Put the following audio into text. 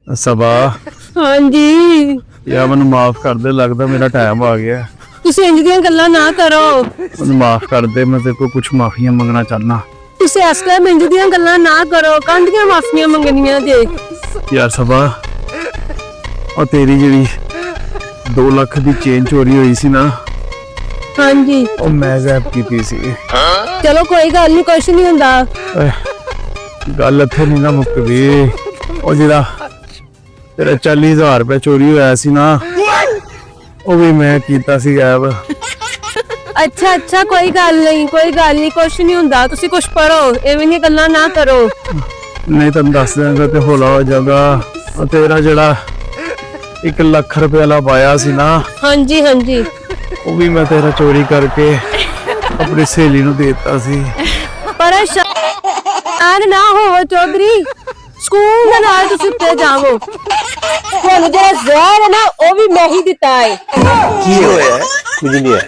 सबा हाँ जी यार मैं माफ कर दे, लगता मेरा टाइम आ गया। तुसी इंज दियां गल्लां ना करो। मैं माफ कर दे, मैं तेरे को कुछ माफियां मंगना चाहना। तुसी इस टाइम इंज दियां गल्लां ना करो, कांदियां माफियां मंगनियां जे। यार सबा और तेरी जी 2 लाख की चेन चोरी हुई सी ना, हाँ जी और मैं गैप की सी। चलो कोई गल नहीं, कुछ नहीं हुंदा। गल इत्थे नहीं ना मुक्कदी। और जिहड़ा तेरा 40,000 रुपया चोरी होया सी ना, वो भी मैं कीता सी गैप। अच्छा अच्छा कोई गल नहीं, कुछ नहीं हुंदा। तुसी कुछ पढ़ो, एवें दी गल्लां ना करो। नहीं तेन दस देंगा तो हौला हो जाएगा। और तेरा जड़ा 1 लाख रुपया ला पाया सी ना, हाँ जी वो भी मैं तेरा चोरी करके अपनी सहेली नूं देता सी। परेशान ना हो चौधरी, स्कूल दे नाल तुसी उत्ते जावो। ਤੁਹਾਨੂੰ ਜਿਹੜਾ ਜ਼ਹਿਰ ਹੈ ਨਾ, ਉਹ ਵੀ ਮੈਂ ਹੀ ਦਿੱਤਾ ਹੈ। की होया है? कुछ नहीं है।